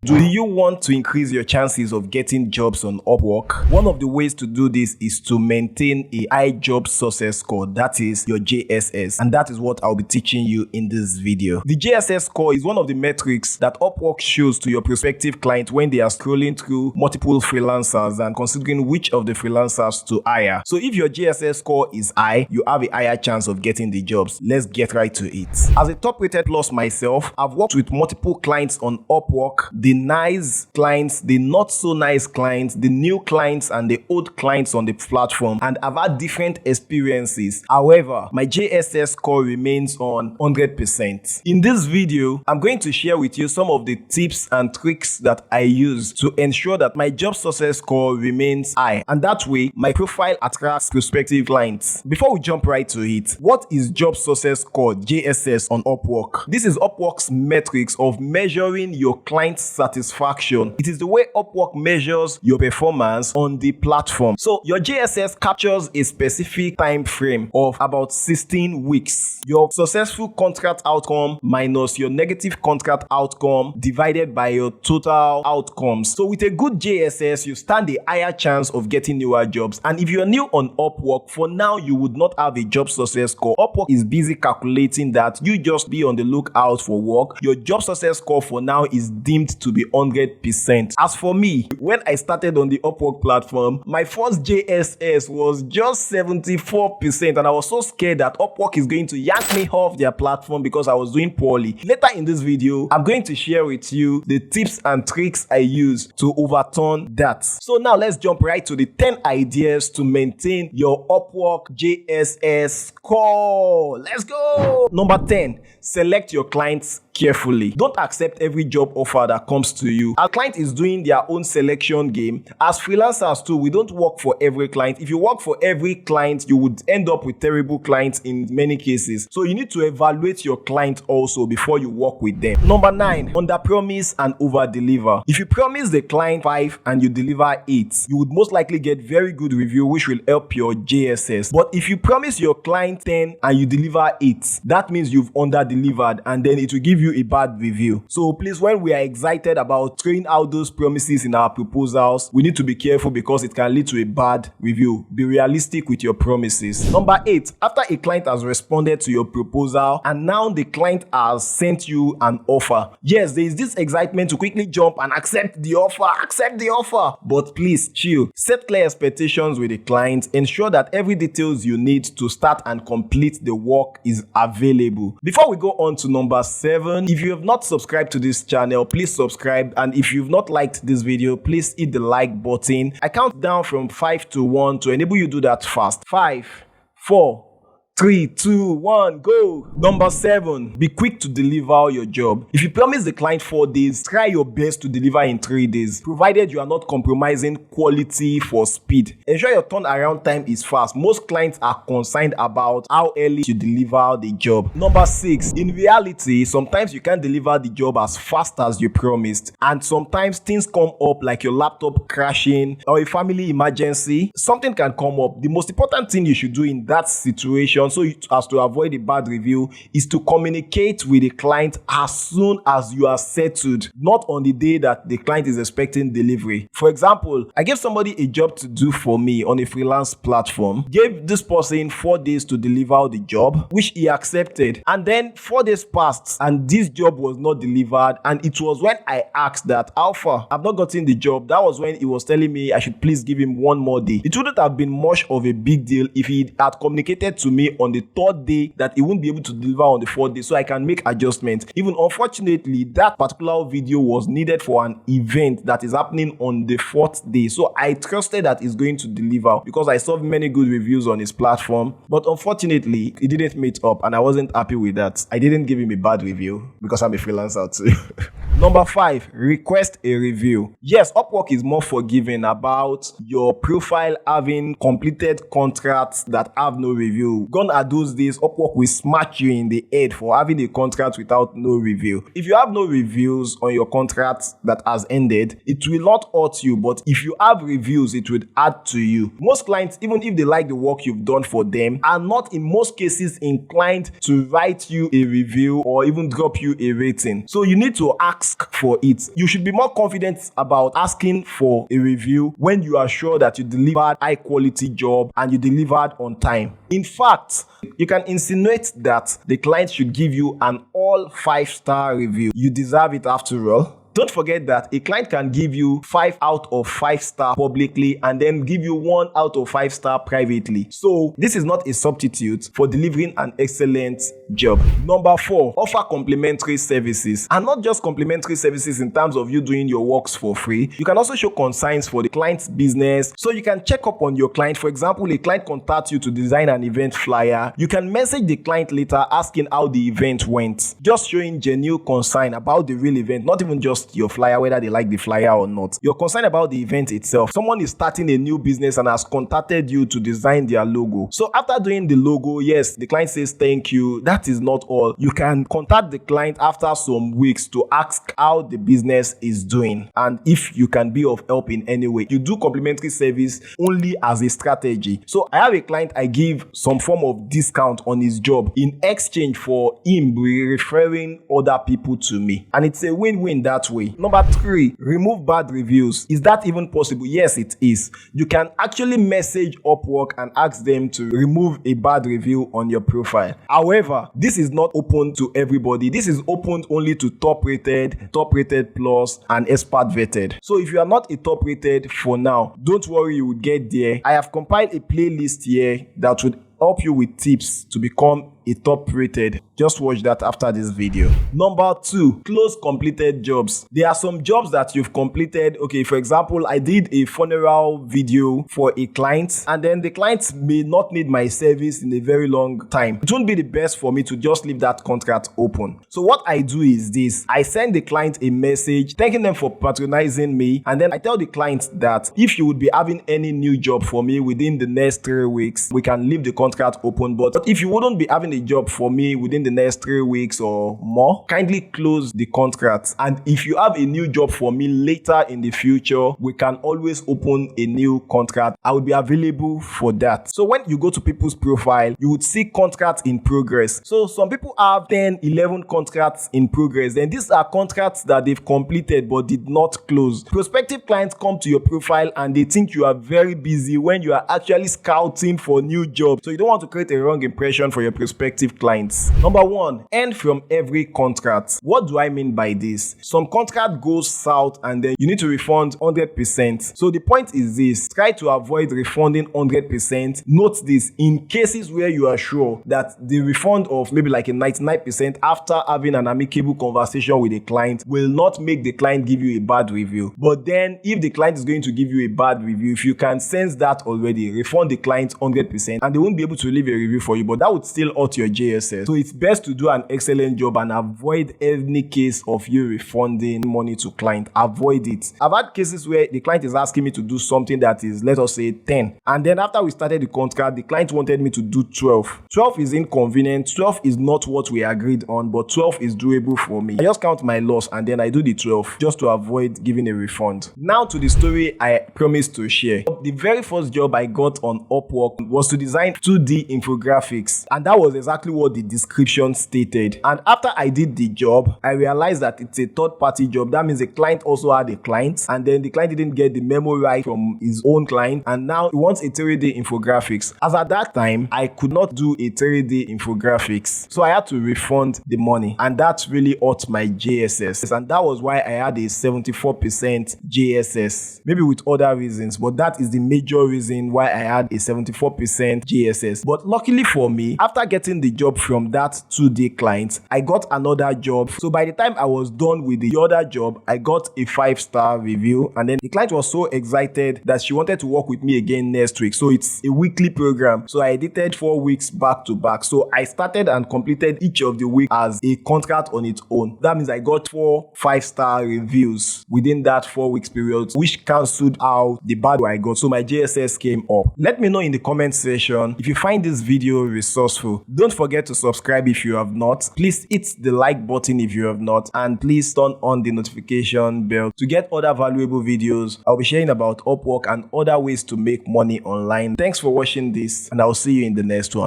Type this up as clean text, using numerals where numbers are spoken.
Do you want to increase your chances of getting jobs on Upwork? One of the ways to do this is to maintain a high job success score, that is your JSS, and that is what I'll be teaching you in this video. The JSS score is one of the metrics that Upwork shows to your prospective client when they are scrolling through multiple freelancers and considering which of the freelancers to hire. So if your JSS score is high, you have a higher chance of getting the jobs. Let's get right to it. As a top rated plus myself, I've worked with multiple clients on Upwork. The nice clients, the not so nice clients, the new clients and the old clients on the platform, and I've had different experiences. However, my JSS score remains on 100%. In this video, I'm going to share with you some of the tips and tricks that I use to ensure that my job success score remains high, and that way my profile attracts prospective clients. Before we jump right to it, what is job success score JSS on Upwork? This is Upwork's metrics of measuring your client's satisfaction. It is the way Upwork measures your performance on the platform. So your JSS captures a specific time frame of about 16 weeks. Your successful contract outcome minus your negative contract outcome divided by your total outcomes. So with a good JSS, you stand a higher chance of getting newer jobs. And if you're new on Upwork, for now you would not have a job success score. Upwork is busy calculating that. You just be on the lookout for work. Your job success score for now is deemed to be 100%. As for me, when I started on the Upwork platform, my first JSS was just 74%, and I was so scared that Upwork is going to yank me off their platform because I was doing poorly. Later in this video, I'm going to share with you the tips and tricks I use to overturn that. So now let's jump right to the 10 ideas to maintain your Upwork JSS score. Let's go! Number 10, select your clients carefully. Don't accept every job offer that comes to you. Our client is doing their own selection game. As freelancers too, we don't work for every client. If you work for every client, you would end up with terrible clients in many cases. So you need to evaluate your client also before you work with them. Number 9, under promise and over deliver. If you promise the client 5 and you deliver 8, you would most likely get very good review, which will help your JSS. But if you promise your client 10 and you deliver 8, that means you've under delivered, and then it will give you a bad review. So please, when we are excited about throwing out those promises in our proposals, we need to be careful because it can lead to a bad review. Be realistic with your promises. Number 8, after a client has responded to your proposal and now the client has sent you an offer, yes, there is this excitement to quickly jump and accept the offer. But please chill. Set clear expectations with the client. Ensure that every details you need to start and complete the work is available. Before we go on to number 7, if you have not subscribed to this channel, please subscribe, and if you've not liked this video, please hit the like button. I count down from 5 to 1 to enable you to do that fast. 5, 4, 3, 2, 1, go. Number 7, be quick to deliver your job. If you promise the client 4 days, try your best to deliver in 3 days, provided you are not compromising quality for speed. Ensure your turnaround time is fast. Most clients are concerned about how early you deliver the job. Number 6, in reality, sometimes you can't deliver the job as fast as you promised, and sometimes things come up like your laptop crashing or a family emergency. Something can come up. The most important thing you should do in that situation, so as to avoid a bad review, is to communicate with the client as soon as you are settled, not on the day that the client is expecting delivery. For example, I gave somebody a job to do for me on a freelance platform, gave this person 4 days to deliver the job, which he accepted, and then 4 days passed and this job was not delivered, and it was when I asked that, how far? I've not gotten the job. That was when he was telling me I should please give him 1 more day. It wouldn't have been much of a big deal if he had communicated to me on the 3rd day that he won't be able to deliver on the 4th day, so I can make adjustments. Even unfortunately, that particular video was needed for an event that is happening on the 4th day, so I trusted that he's going to deliver because I saw many good reviews on his platform. But unfortunately, it didn't meet up, and I wasn't happy with that. I didn't give him a bad review because I'm a freelancer too. Number 5, request a review. Yes, Upwork is more forgiving about your profile having completed contracts that have no review. Gone are those days Upwork will smack you in the head for having a contract without no review. If you have no reviews on your contract that has ended, it will not hurt you, but if you have reviews, it would add to you. Most clients, even if they like the work you've done for them, are not in most cases inclined to write you a review or even drop you a rating. So you need to ask ask for it. You should be more confident about asking for a review when you are sure that you delivered high quality job and you delivered on time. In fact, you can insinuate that the client should give you an all 5-star review. You deserve it after all. Don't forget that a client can give you 5 out of 5 star publicly and then give you 1 out of 5 star privately. So this is not a substitute for delivering an excellent job. Number 4, offer complementary services. And not just complementary services in terms of you doing your works for free. You can also show consigns for the client's business. So you can check up on your client. For example, a client contacts you to design an event flyer. You can message the client later asking how the event went. Just showing genuine concern about the real event, not even just your flyer, whether they like the flyer or not. You're concerned about the event itself. Someone is starting a new business and has contacted you to design their logo. So after doing the logo, yes, the client says thank you. That is not all. You can contact the client after some weeks to ask how the business is doing and if you can be of help in any way. You do complimentary service only as a strategy. So I have a client, I give some form of discount on his job in exchange for him referring other people to me. And it's a win-win that way. Number 3, remove bad reviews. Is that even possible? Yes, it is. You can actually message Upwork and ask them to remove a bad review on your profile. However, this is not open to everybody. This is open only to top rated plus, and expert vetted. So if you are not a top rated for now, don't worry, you will get there. I have compiled a playlist here that would help you with tips to become a top rated. Just watch that after this video. Number 2, close completed jobs. There are some jobs that you've completed. Okay, for example, I did a funeral video for a client and then the client may not need my service in a very long time. It won't be the best for me to just leave that contract open. So what I do is this. I send the client a message thanking them for patronizing me, and then I tell the client that if you would be having any new job for me within the next 3 weeks, we can leave the contract open. But if you wouldn't be having a job for me within the next 3 weeks or more, kindly close the contract. And if you have a new job for me later in the future, we can always open a new contract. I will be available for that. So when you go to people's profile, you would see contracts in progress. So some people have 10, 11 contracts in progress, and these are contracts that they've completed but did not close. Prospective clients come to your profile and they think you are very busy when you are actually scouting for new jobs. So you don't want to create a wrong impression for your prospective clients. Number 1, earn from every contract. What do I mean by this? Some contract goes south and then you need to refund 100%. So the point is this: try to avoid refunding 100%. Note this: in cases where you are sure that the refund of maybe like a 99% after having an amicable conversation with a client will not make the client give you a bad review. But then if the client is going to give you a bad review, if you can sense that already, refund the client 100% and they won't be able to leave a review for you, but that would still hurt your JSS. So it's best to do an excellent job and avoid any case of you refunding money to client. Avoid it. I've had cases where the client is asking me to do something that is, let us say, 10, and then after we started the contract, the client wanted me to do 12. 12 is inconvenient. 12 is not what we agreed on, but 12 is doable for me. I just count my loss and then I do the 12 just to avoid giving a refund. Now to the story I promised to share. The very first job I got on Upwork was to design 2D infographics, and that was exactly what the description stated. And after I did the job, I realized that it's a third-party job. That means the client also had a client, and then the client didn't get the memo right from his own client, and now he wants a 3D infographics. As at that time, I could not do a 3D infographics, so I had to refund the money, and that really hurt my JSS, and that was why I had a 74% JSS, maybe with other reasons, but that is the major reason why I had a 74% JSS. But luckily for me, after getting the job from that 2D client, I got another job. So by the time I was done with the other job, I got a 5-star review, and then the client was so excited that she wanted to work with me again next week. So it's a weekly program, so I edited 4 weeks back to back. So I started and completed each of the week as a contract on its own. That means I got 4 5-star reviews within that 4 weeks period, which cancelled out the bad one I got. So my JSS came up. Let me know in the comment section if you find this video resourceful. Don't forget to subscribe if you have not. Please hit the like button if you have not, and please turn on the notification bell to get other valuable videos I'll be sharing about Upwork and other ways to make money online. Thanks for watching this, and I'll see you in the next one.